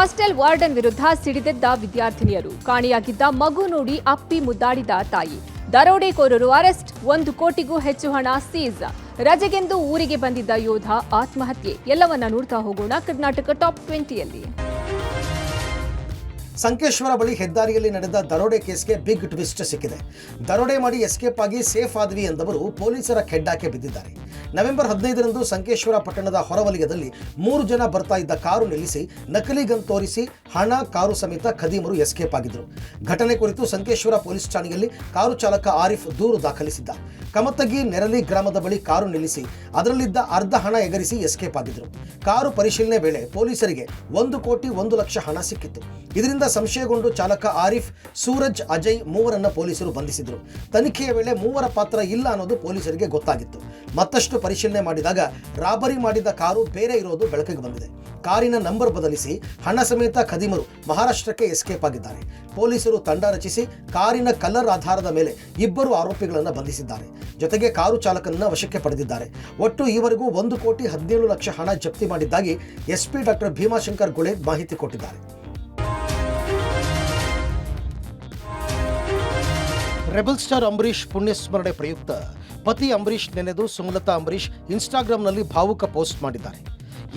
Hostel warden ವಿರುದ್ಧ ಸಿಡಿದೆದ್ದ ವಿದ್ಯಾರ್ಥಿನಿಯರು. ಕಾಣೆಯಾಗಿದ್ದ ಮಗು ನೋಡಿ ಅಪ್ಪಿ ಮುದ್ದಾಡಿದ ತಾಯಿ. ದರೋಡೆಕೋರರು ಅರೆಸ್ಟ್. 1 ಕೋಟಿಗೂ ಹೆಚ್ಚು ಹಣ ಸೀಸ್. ರಜೆಗೆಂದು ಊರಿಗೆ ಬಂದಿದ್ದ ಯೋಧ ಆತ್ಮಹತ್ಯೆ. ಎಲ್ಲವನ್ನ ನೋಡ್ತಾ ಹೋಗೋಣ ಕರ್ನಾಟಕ ಟಾಪ್ 20ಯಲ್ಲಿ. ಸಂಕೇಶ್ವರ ಬಳಿ ಹೆದ್ದಾರಿಯಲ್ಲಿ ನಡೆದ ದರೋಡೆ ಕೇಸ್ಗೆ ಬಿಗ್ ಟ್ವಿಸ್ಟ್ ಸಿಕ್ಕಿದೆ. ದರೋಡೆ ಮಾಡಿ ಎಸ್ಕೇಪ್ ಆಗಿ ಸೇಫ್ ಆದ್ವಿ ಎಂದವರು ಪೊಲೀಸರ ಖೆಡ್ಡಾಕ್ಕೆ ಬಿದ್ದಿದ್ದಾರೆ. ನವೆಂಬರ್ 15ರಂದು ಸಂಕೇಶ್ವರ ಪಟ್ಟಣದ ಹೊರವಲಯದಲ್ಲಿ 3 ಜನ ಬರ್ತಾ ಇದ್ದ ಕಾರು ನಿಲ್ಲಿಸಿ ನಕಲಿ ಗನ್ ತೋರಿಸಿ ಹಣ, ಕಾರು ಸಮೇತ ಖದೀಮರು ಎಸ್ಕೇಪ್ ಆಗಿದ್ರು. ಘಟನೆ ಕುರಿತು ಸಂಕೇಶ್ವರ ಪೊಲೀಸ್ ಠಾಣೆಯಲ್ಲಿ ಕಾರು ಚಾಲಕ ಆರಿಫ್ ದೂರು ದಾಖಲಿಸಿದ್ದ. ಕಮತಗಿ ನೆರಲಿ ಗ್ರಾಮದ ಬಳಿ ಕಾರು ನಿಲ್ಲಿಸಿ ಅದರಲ್ಲಿದ್ದ ಅರ್ಧ ಹಣ ಎಗರಿಸಿ ಎಸ್ಕೇಪ್ ಆಗಿದ್ರು. ಕಾರು ಪರಿಶೀಲನೆ ವೇಳೆ ಪೊಲೀಸರಿಗೆ 1 ಕೋಟಿ 1 ಲಕ್ಷ ಹಣ ಸಿಕ್ಕಿತ್ತು. ಇದರಿಂದ ಸಂಶಯಗೊಂಡು ಚಾಲಕ ಆರಿಫ್, ಸೂರಜ್, ಅಜಯ್ ಮೂವರನ್ನ ಪೊಲೀಸರು ಬಂಧಿಸಿದ್ರು. ತನಿಖೆಯ ವೇಳೆ ಮೂವರ ಪಾತ್ರ ಇಲ್ಲ ಅನ್ನೋದು ಪೊಲೀಸರಿಗೆ ಗೊತ್ತಾಗಿತ್ತು. ಮತ್ತಷ್ಟು ಪರಿಶೀಲನೆ ಮಾಡಿದಾಗ ರಾಬರಿ ಮಾಡಿದ ಕಾರು ಬೇರೆ ಇರೋದು ಬೆಳಕಿಗೆ ಬಂದಿದೆ. ಕಾರಿನ ನಂಬರ್ ಬದಲಿಸಿ ಹಣ ಸಮೇತ ಖದೀಮರು ಮಹಾರಾಷ್ಟ್ರಕ್ಕೆ ಎಸ್ಕೇಪ್ ಆಗಿದ್ದಾರೆ. ಪೊಲೀಸರು ತಂಡ ರಚಿಸಿ ಕಾರಿನ ಕಲರ್ ಆಧಾರದ ಮೇಲೆ 2 ಆರೋಪಿಗಳನ್ನು ಬಂಧಿಸಿದ್ದಾರೆ. ಜೊತೆಗೆ ಕಾರು ಚಾಲಕನನ್ನ ವಶಕ್ಕೆ ಪಡೆದಿದ್ದಾರೆ. ಒಟ್ಟು ಈವರೆಗೂ 1 ಕೋಟಿ 17 ಲಕ್ಷ ಹಣ ಜಪ್ತಿ ಮಾಡಿದ್ದಾಗಿ ಎಸ್ಪಿ ಡಾಕ್ಟರ್ ಭೀಮಾಶಂಕರ್ ಗುಳೆ ಮಾಹಿತಿ ಕೊಟ್ಟಿದ್ದಾರೆ. ರೆಬಲ್ ಸ್ಟಾರ್ ಅಂಬರೀಷ್ ಪುಣ್ಯಸ್ಮರಣೆ ಪ್ರಯುಕ್ತ ಪತಿ ಅಂಬರೀಷ್ ನೆನೆದು ಸುಮಲತಾ ಅಂಬರೀಷ್ ಇನ್ಸ್ಟಾಗ್ರಾಂನಲ್ಲಿ ಭಾವುಕ ಪೋಸ್ಟ್ ಮಾಡಿದ್ದಾರೆ.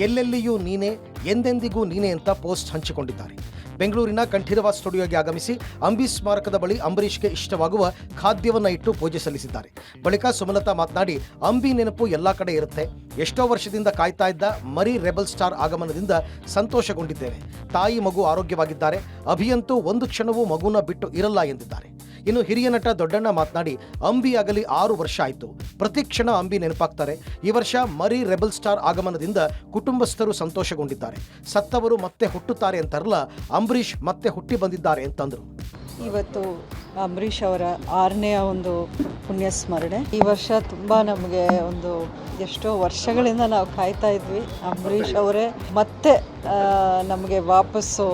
ಎಲ್ಲೆಲ್ಲಿಯೂ ನೀನೇ, ಎಂದೆಂದಿಗೂ ನೀನೇ ಅಂತ ಪೋಸ್ಟ್ ಹಂಚಿಕೊಂಡಿದ್ದಾರೆ. ಬೆಂಗಳೂರಿನ ಕಂಠೀರವ ಸ್ಟುಡಿಯೋಗೆ ಆಗಮಿಸಿ ಅಂಬಿ ಸ್ಮಾರಕದ ಬಳಿ ಅಂಬರೀಷ್ಗೆ ಇಷ್ಟವಾಗುವ ಖಾದ್ಯವನ್ನು ಇಟ್ಟು ಪೂಜೆ ಸಲ್ಲಿಸಿದ್ದಾರೆ. ಬಳಿಕ ಸುಮಲತಾ ಮಾತನಾಡಿ, ಅಂಬಿ ನೆನಪು ಎಲ್ಲ ಕಡೆ ಇರುತ್ತೆ. ಎಷ್ಟೋ ವರ್ಷದಿಂದ ಕಾಯ್ತಾ ಇದ್ದ ಮರಿ ರೆಬಲ್ ಸ್ಟಾರ್ ಆಗಮನದಿಂದ ಸಂತೋಷಗೊಂಡಿದ್ದೇನೆ. ತಾಯಿ ಮಗು ಆರೋಗ್ಯವಾಗಿದ್ದಾರೆ. ಅಭಿಯಂತೂ ಒಂದು ಕ್ಷಣವೂ ಮಗುನ ಬಿಟ್ಟು ಇರಲ್ಲ ಎಂದಿದ್ದಾರೆ. ಇನ್ನು ಹಿರಿಯ ನಟ ದೊಡ್ಡಣ್ಣ ಮಾತನಾಡಿ, ಅಂಬಿ ಆಗಲಿ 6 ವರ್ಷ ಆಯಿತು. ಪ್ರತಿ ಕ್ಷಣ ಅಂಬಿ ನೆನಪಾಗ್ತಾರೆ. ಈ ವರ್ಷ ಮರಿ ರೆಬಲ್ ಸ್ಟಾರ್ ಆಗಮನದಿಂದ ಕುಟುಂಬಸ್ಥರು ಸಂತೋಷಗೊಂಡಿದ್ದಾರೆ. ಸತ್ತವರು ಮತ್ತೆ ಹುಟ್ಟುತ್ತಾರೆ ಅಂತಾರಲ್ಲ, ಅಂಬರೀಷ್ ಮತ್ತೆ ಹುಟ್ಟಿ ಬಂದಿದ್ದಾರೆ ಅಂತಂದರು. ಇವತ್ತು ಅಂಬರೀಷ್ ಅವರ 6ನೇ ಒಂದು ಪುಣ್ಯ ಸ್ಮರಣೆ. ಈ ವರ್ಷ ತುಂಬ ನಮಗೆ ಒಂದು ಎಷ್ಟೋ ವರ್ಷಗಳಿಂದ ನಾವು ಕಾಯ್ತಾ ಇದ್ವಿ. ಅಂಬರೀಷ್ ಅವರೇ ಮತ್ತೆ ನಮಗೆ ವಾಪಸ್ಸು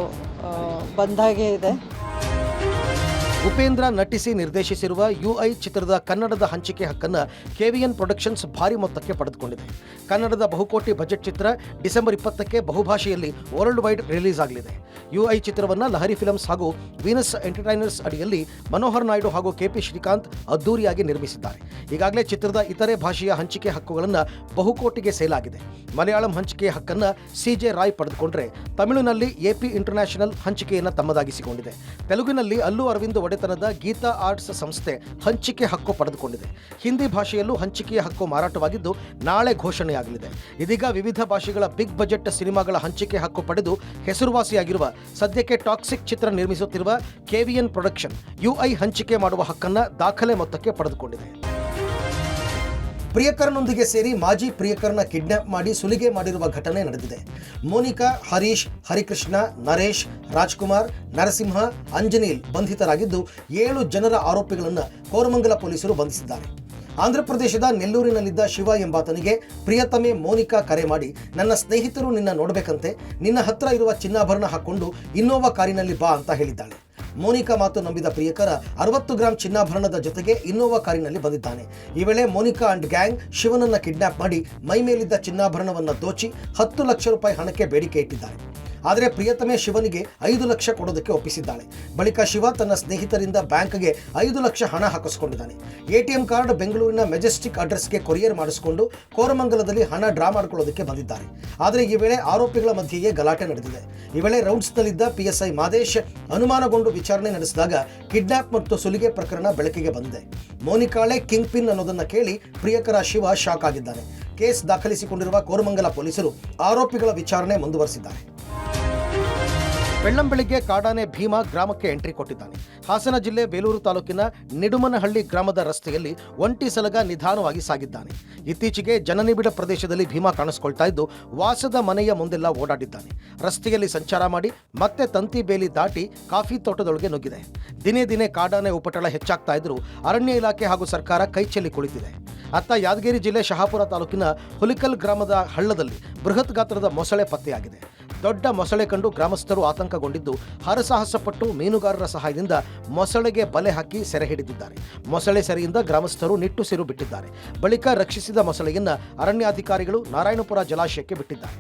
ಬಂದಾಗೆ ಇದೆ. ಉಪೇಂದ್ರ ನಟಿಸಿ ನಿರ್ದೇಶಿಸಿರುವ ಯುಐ ಚಿತ್ರದ ಕನ್ನಡದ ಹಂಚಿಕೆ ಹಕ್ಕನ್ನು ಕೆವಿಎನ್ ಪ್ರೊಡಕ್ಷನ್ಸ್ ಭಾರಿ ಮೊತ್ತಕ್ಕೆ ಪಡೆದುಕೊಂಡಿದೆ. ಕನ್ನಡದ ಬಹುಕೋಟಿ ಬಜೆಟ್ ಚಿತ್ರ ಡಿಸೆಂಬರ್ 20ಕ್ಕೆ ಬಹುಭಾಷೆಯಲ್ಲಿ ವರ್ಲ್ಡ್ ವೈಡ್ ರಿಲೀಸ್ ಆಗಲಿದೆ. ಯುಐ ಚಿತ್ರವನ್ನು ಲಹರಿ ಫಿಲ್ಮ್ಸ್ ಹಾಗೂ ವೀನಸ್ ಎಂಟರ್ಟೈನರ್ಸ್ ಅಡಿಯಲ್ಲಿ ಮನೋಹರ್ ನಾಯ್ಡು ಹಾಗೂ ಕೆಪಿ ಶ್ರೀಕಾಂತ್ ಅದ್ದೂರಿಯಾಗಿ ನಿರ್ಮಿಸಿದ್ದಾರೆ. ಈಗಾಗಲೇ ಚಿತ್ರದ ಇತರೆ ಭಾಷೆಯ ಹಂಚಿಕೆ ಹಕ್ಕುಗಳನ್ನು ಬಹುಕೋಟಿಗೆ ಸೇಲ್ ಆಗಿದೆ. ಮಲಯಾಳಂ ಹಂಚಿಕೆಯ ಹಕ್ಕನ್ನು ಸಿಜೆ ರಾಯ್ ಪಡೆದುಕೊಂಡ್ರೆ, ತಮಿಳಿನಲ್ಲಿ ಎಪಿ ಇಂಟರ್ನ್ಯಾಷನಲ್ ಹಂಚಿಕೆಯನ್ನು ತಮ್ಮದಾಗಿಸಿಕೊಂಡಿದೆ. ತೆಲುಗಿನಲ್ಲಿ ಅಲ್ಲು ಅರವಿಂದ್ ಒಡೆತನದ ಗೀತಾ ಆರ್ಟ್ಸ್ ಸಂಸ್ಥೆ ಹಂಚಿಕೆ ಹಕ್ಕು ಪಡೆದುಕೊಂಡಿದೆ. ಹಿಂದಿ ಭಾಷೆಯಲ್ಲೂ ಹಂಚಿಕೆಯ ಹಕ್ಕು ಮಾರಾಟವಾಗಿದ್ದು ನಾಳೆ ಘೋಷಣೆಯಾಗಲಿದೆ. ಇದೀಗ ವಿವಿಧ ಭಾಷೆಗಳ ಬಿಗ್ ಬಜೆಟ್ ಸಿನಿಮಾಗಳ ಹಂಚಿಕೆ ಹಕ್ಕು ಪಡೆದು ಹೆಸರುವಾಸಿಯಾಗಿರುವ, ಸದ್ಯಕ್ಕೆ ಟಾಕ್ಸಿಕ್ ಚಿತ್ರ ನಿರ್ಮಿಸುತ್ತಿರುವ ಕೆವಿಎನ್ ಪ್ರೊಡಕ್ಷನ್ ಯುಐ ಹಂಚಿಕೆ ಮಾಡುವ ಹಕ್ಕನ್ನು ದಾಖಲೆ ಮೊತ್ತಕ್ಕೆ ಪಡೆದುಕೊಂಡಿದೆ. ಪ್ರಿಯಕರನೊಂದಿಗೆ ಸೇರಿ ಮಾಜಿ ಪ್ರಿಯಕರನ ಕಿಡ್ನಾಪ್ ಮಾಡಿ ಸುಲಿಗೆ ಮಾಡಿರುವ ಘಟನೆ ನಡೆದಿದೆ. ಮೋನಿಕಾ, ಹರೀಶ್, ಹರಿಕೃಷ್ಣ, ನರೇಶ್, ರಾಜ್ಕುಮಾರ್, ನರಸಿಂಹ, ಅಂಜನೀಲ್ ಬಂಧಿತರಾಗಿದ್ದು 7 ಜನರ ಆರೋಪಿಗಳನ್ನು ಕೋರಮಂಗಲ ಪೊಲೀಸರು ಬಂಧಿಸಿದ್ದಾರೆ. ಆಂಧ್ರಪ್ರದೇಶದ ನೆಲ್ಲೂರಿನಲ್ಲಿದ್ದ ಶಿವ ಎಂಬಾತನಿಗೆ ಪ್ರಿಯತಮೆ ಮೋನಿಕಾ ಕರೆ ಮಾಡಿ, ನನ್ನ ಸ್ನೇಹಿತರು ನಿನ್ನ ನೋಡಬೇಕಂತೆ, ನಿನ್ನ ಹತ್ರ ಇರುವ ಚಿನ್ನಾಭರಣ ಹಾಕ್ಕೊಂಡು ಇನ್ನೋವಾ ಕಾರಿನಲ್ಲಿ ಬಾ ಅಂತ ಹೇಳಿದ್ದಾಳೆ. ಮೋನಿಕಾ ಮಾತು ನಂಬಿದ ಪ್ರಿಯಕರ 60 ಗ್ರಾಂ ಚಿನ್ನಾಭರಣದ ಜೊತೆಗೆ ಇನ್ನೋವಾ ಕಾರಿನಲ್ಲಿ ಬಂದಿದ್ದಾನೆ. ಈ ವೇಳೆ ಮೋನಿಕಾ ಅಂಡ್ ಗ್ಯಾಂಗ್ ಶಿವನನ್ನ ಕಿಡ್ನಾಪ್ ಮಾಡಿ ಮೈ ಮೇಲಿದ್ದ ಚಿನ್ನಾಭರಣವನ್ನು ದೋಚಿ 10 ಲಕ್ಷ ರೂಪಾಯಿ ಹಣಕ್ಕೆ ಬೇಡಿಕೆ ಇಟ್ಟಿದ್ದಾರೆ. ಆದರೆ ಪ್ರಿಯತಮೆ ಶಿವನಿಗೆ 5 ಲಕ್ಷ ಕೊಡೋದಕ್ಕೆ ಒಪ್ಪಿಸಿದ್ದಾಳೆ. ಬಳಿಕ ಶಿವ ತನ್ನ ಸ್ನೇಹಿತರಿಂದ ಬ್ಯಾಂಕ್ಗೆ 5 ಲಕ್ಷ ಹಣ ಹಾಕಿಸ್ಕೊಂಡಿದ್ದಾನೆ. ಎಟಿಎಂ ಕಾರ್ಡ್ ಬೆಂಗಳೂರಿನ ಮೆಜೆಸ್ಟಿಕ್ ಅಡ್ರೆಸ್ಗೆ ಕೊರಿಯರ್ ಮಾಡಿಸಿಕೊಂಡು ಕೋರಮಂಗಲದಲ್ಲಿ ಹಣ ಡ್ರಾ ಮಾಡಿಕೊಳ್ಳೋದಕ್ಕೆ ಬಂದಿದ್ದಾರೆ. ಆದರೆ ಈ ವೇಳೆ ಆರೋಪಿಗಳ ಮಧ್ಯೆಯೇ ಗಲಾಟೆ ನಡೆದಿದೆ. ಈ ವೇಳೆ ರೌಂಡ್ಸ್ನಲ್ಲಿದ್ದ ಪಿಎಸ್ಐ ಮಾದೇಶ್ ಅನುಮಾನಗೊಂಡು ವಿಚಾರಣೆ ನಡೆಸಿದಾಗ ಕಿಡ್ನಾಪ್ ಮತ್ತು ಸುಲಿಗೆ ಪ್ರಕರಣ ಬೆಳಕಿಗೆ ಬಂದಿದೆ. ಮೋನಿಕಾಳೆ ಕಿಂಗ್ ಪಿನ್ ಅನ್ನೋದನ್ನ ಕೇಳಿ ಪ್ರಿಯಕರ ಶಿವ ಶಾಕ್ ಆಗಿದ್ದಾನೆ. ಕೇಸ್ ದಾಖಲಿಸಿಕೊಂಡಿರುವ ಕೋರಮಂಗಲ ಪೊಲೀಸರು ಆರೋಪಿಗಳ ವಿಚಾರಣೆ ಮುಂದುವರೆಸಿದ್ದಾರೆ. ಬೆಳ್ಳಂಬೆಳಿಗ್ಗೆ ಕಾಡಾನೆ ಭೀಮಾ ಗ್ರಾಮಕ್ಕೆ ಎಂಟ್ರಿ ಕೊಟ್ಟಿದ್ದಾನೆ. ಹಾಸನ ಜಿಲ್ಲೆ ಬೇಲೂರು ತಾಲೂಕಿನ ನಿಡುಮನಹಳ್ಳಿ ಗ್ರಾಮದ ರಸ್ತೆಯಲ್ಲಿ ಒಂಟಿ ಸಲಗ ನಿಧಾನವಾಗಿ ಸಾಗಿದ್ದಾನೆ. ಇತ್ತೀಚೆಗೆ ಜನನಿಬಿಡ ಪ್ರದೇಶದಲ್ಲಿ ಭೀಮಾ ಕಾಣಿಸಿಕೊಳ್ತಾ ಇದ್ದು ವಾಸದ ಮನೆಯ ಮುಂದೆಲ್ಲ ಓಡಾಡಿದ್ದಾನೆ. ರಸ್ತೆಯಲ್ಲಿ ಸಂಚಾರ ಮಾಡಿ ಮತ್ತೆ ತಂತಿ ಬೇಲಿ ದಾಟಿ ಕಾಫಿ ತೋಟದೊಳಗೆ ನುಗ್ಗಿದೆ. ದಿನೇ ದಿನೇ ಕಾಡಾನೆ ಉಪಟಳ ಹೆಚ್ಚಾಗ್ತಾ ಇದ್ರೂ ಅರಣ್ಯ ಇಲಾಖೆ ಹಾಗೂ ಸರ್ಕಾರ ಕೈಚೆಲ್ಲಿ ಕುಳಿತಿದೆ. ಅತ್ತ ಯಾದಗಿರಿ ಜಿಲ್ಲೆ ಶಹಾಪುರ ತಾಲೂಕಿನ ಹುಲಿಕಲ್ ಗ್ರಾಮದ ಹಳ್ಳದಲ್ಲಿ ಬೃಹತ್ ಗಾತ್ರದ ಮೊಸಳೆ ಪತ್ತೆಯಾಗಿದೆ. ದೊಡ್ಡ ಮೊಸಳೆ ಕಂಡು ಗ್ರಾಮಸ್ಥರು ಆತಂಕಗೊಂಡಿದ್ದು ಹರಸಾಹಸಪಟ್ಟು ಮೀನುಗಾರರ ಸಹಾಯದಿಂದ ಮೊಸಳೆಗೆ ಬಲೆ ಹಾಕಿ ಸೆರೆ ಹಿಡಿದಿದ್ದಾರೆ. ಮೊಸಳೆ ಸೆರೆಯಿಂದ ಗ್ರಾಮಸ್ಥರು ನಿಟ್ಟುಸಿರು ಬಿಟ್ಟಿದ್ದಾರೆ. ಬಳಿಕ ರಕ್ಷಿಸಿದ ಮೊಸಳೆಯನ್ನು ಅರಣ್ಯಾಧಿಕಾರಿಗಳು ನಾರಾಯಣಪುರ ಜಲಾಶಯಕ್ಕೆ ಬಿಟ್ಟಿದ್ದಾರೆ.